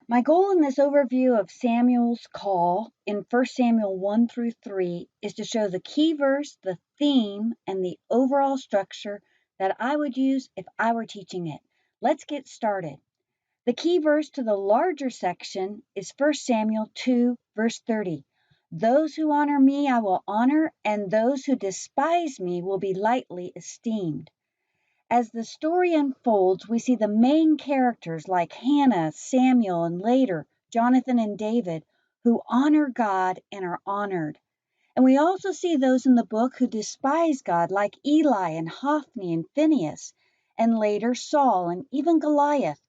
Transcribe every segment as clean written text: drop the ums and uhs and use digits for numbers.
My goal in this overview of Samuel's call in 1 Samuel 1 through 3 is to show the key verse, the theme, and the overall structure that I would use if I were teaching it. Let's get started. The key verse to the larger section is 1 Samuel 2, verse 30. Those who honor me I will honor, and those who despise me will be lightly esteemed. As the story unfolds, we see the main characters like Hannah, Samuel, and later Jonathan and David who honor God and are honored. And we also see those in the book who despise God like Eli and Hophni and Phinehas, and later Saul and even Goliath,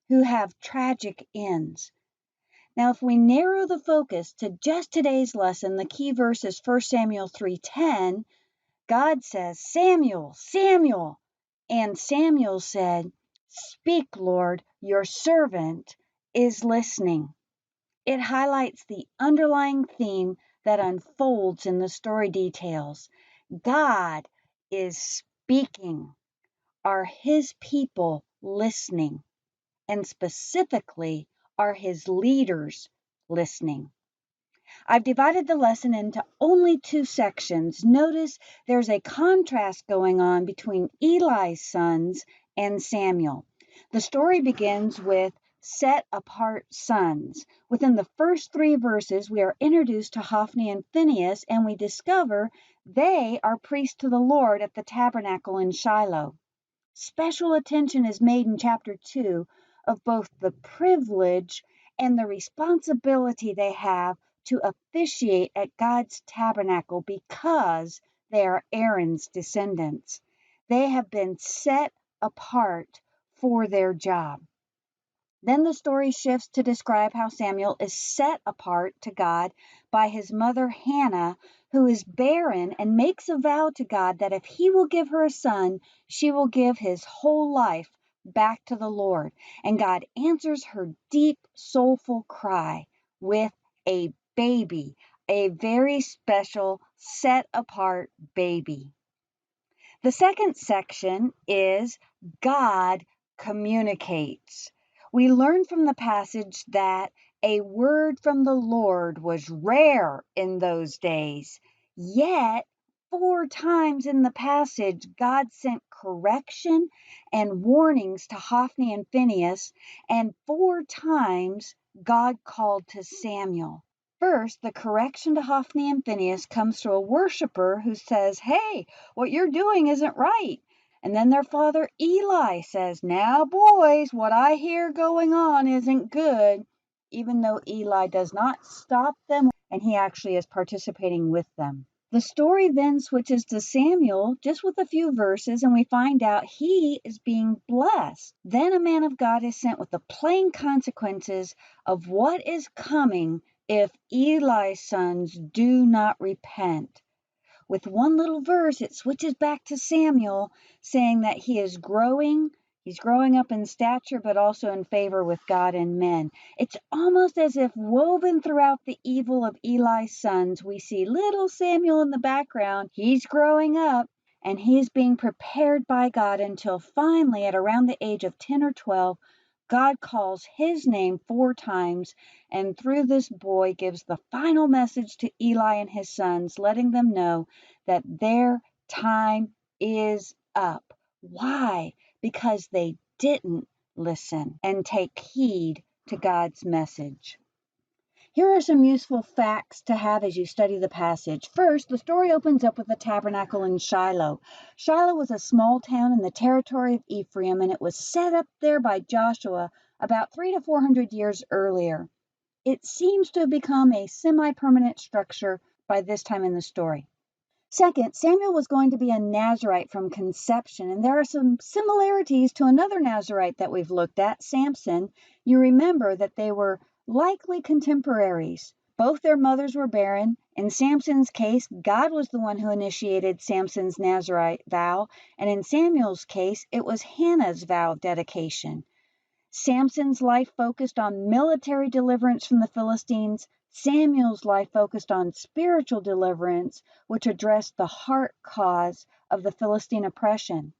who have tragic ends. Now, if we narrow the focus to just today's lesson, the key verse is 1 Samuel 3:10. God says, Samuel, Samuel. And Samuel said, Speak, Lord, your servant is listening. It highlights the underlying theme that unfolds in the story details. God is speaking. Are his people listening? And specifically, are his leaders listening? I've divided the lesson into only 2 sections. Notice there's a contrast going on between Eli's sons and Samuel. The story begins with set apart sons. Within the first 3 verses, we are introduced to Hophni and Phinehas, and we discover they are priests to the Lord at the tabernacle in Shiloh. Special attention is made in chapter 2 of both the privilege and the responsibility they have to officiate at God's tabernacle because they are Aaron's descendants. They have been set apart for their job. Then the story shifts to describe how Samuel is set apart to God by his mother Hannah, who is barren and makes a vow to God that if he will give her a son, she will give his whole life back to the Lord. And God answers her deep, soulful cry with a baby, a very special, set apart baby. The second section is God communicates. We learn from the passage that a word from the Lord was rare in those days. Yet, 4 times in the passage, God sent correction and warnings to Hophni and Phinehas, and 4 times God called to Samuel. First, the correction to Hophni and Phinehas comes through a worshiper who says, Hey, what you're doing isn't right. And then their father Eli says, Now, boys, what I hear going on isn't good, even though Eli does not stop them and he actually is participating with them. The story then switches to Samuel just with a few verses, and we find out he is being blessed. Then a man of God is sent with the plain consequences of what is coming if Eli's sons do not repent. With one little verse, it switches back to Samuel, saying that he is growing. He's growing up in stature, but also in favor with God and men. It's almost as if woven throughout the evil of Eli's sons, we see little Samuel in the background. He's growing up, and he's being prepared by God until finally, at around the age of 10 or 12, God calls his name 4 times, and through this boy gives the final message to Eli and his sons, letting them know that their time is up. Why? Because they didn't listen and take heed to God's message. Here are some useful facts to have as you study the passage. First, the story opens up with the tabernacle in Shiloh. Shiloh was a small town in the territory of Ephraim, and it was set up there by Joshua about 300 to 400 years earlier. It seems to have become a semi-permanent structure by this time in the story. Second, Samuel was going to be a Nazirite from conception, and there are some similarities to another Nazirite that we've looked at, Samson. You remember that they were likely contemporaries. Both their mothers were barren. In Samson's case, God was the one who initiated Samson's Nazirite vow, and in Samuel's case, it was Hannah's vow of dedication. Samson's life focused on military deliverance from the Philistines. Samuel's life focused on spiritual deliverance, which addressed the heart cause of the Philistine oppression.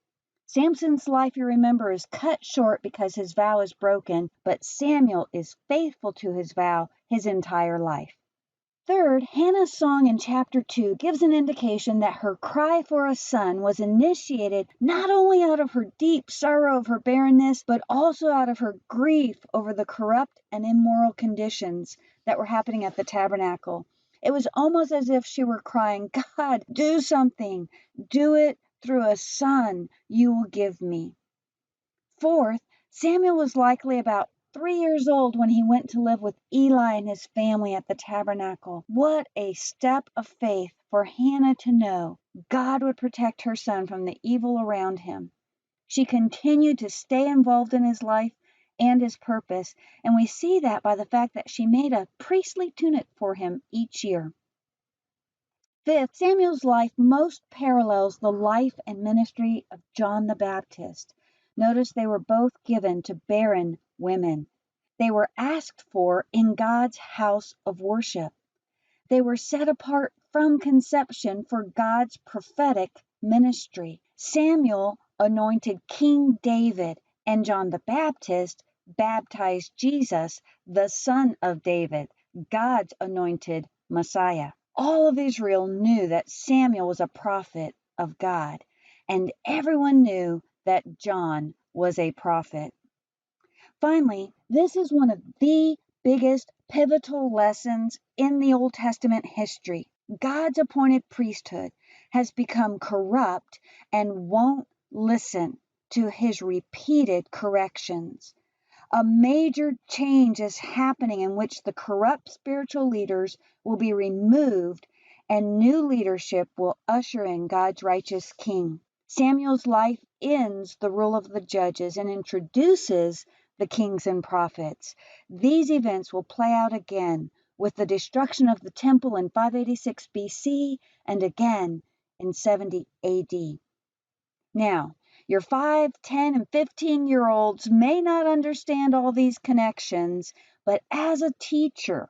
Samson's life, you remember, is cut short because his vow is broken, but Samuel is faithful to his vow his entire life. Third, Hannah's song in chapter 2 gives an indication that her cry for a son was initiated not only out of her deep sorrow of her barrenness, but also out of her grief over the corrupt and immoral conditions that were happening at the tabernacle. It was almost as if she were crying, God, do something. Do it through a son you will give me. Fourth, Samuel was likely about 3 years old when he went to live with Eli and his family at the tabernacle. What a step of faith for Hannah to know God would protect her son from the evil around him. She continued to stay involved in his life and his purpose, and we see that by the fact that she made a priestly tunic for him each year. Fifth, Samuel's life most parallels the life and ministry of John the Baptist. Notice they were both given to barren women. They were asked for in God's house of worship. They were set apart from conception for God's prophetic ministry. Samuel anointed King David, and John the Baptist baptized Jesus, the son of David, God's anointed Messiah. All of Israel knew that Samuel was a prophet of God, and everyone knew that John was a prophet. Finally, this is one of the biggest pivotal lessons in the Old Testament history. God's appointed priesthood has become corrupt and won't listen to his repeated corrections. A major change is happening in which the corrupt spiritual leaders will be removed and new leadership will usher in God's righteous king. Samuel's life ends the rule of the judges and introduces the kings and prophets. These events will play out again with the destruction of the temple in 586 BC and again in 70 AD. Now, your 5, 10, and 15-year-olds may not understand all these connections, but as a teacher,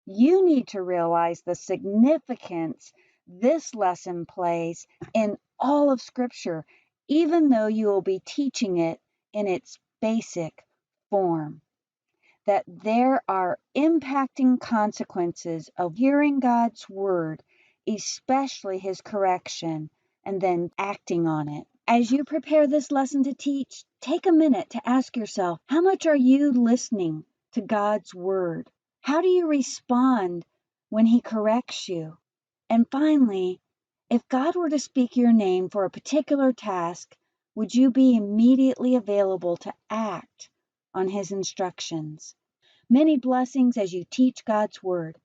you need to realize the significance this lesson plays in all of Scripture, even though you will be teaching it in its basic form. That there are impacting consequences of hearing God's word, especially his correction, and then acting on it. As you prepare this lesson to teach, take a minute to ask yourself, how much are you listening to God's word? How do you respond when he corrects you? And finally, if God were to speak your name for a particular task, would you be immediately available to act on his instructions? Many blessings as you teach God's word.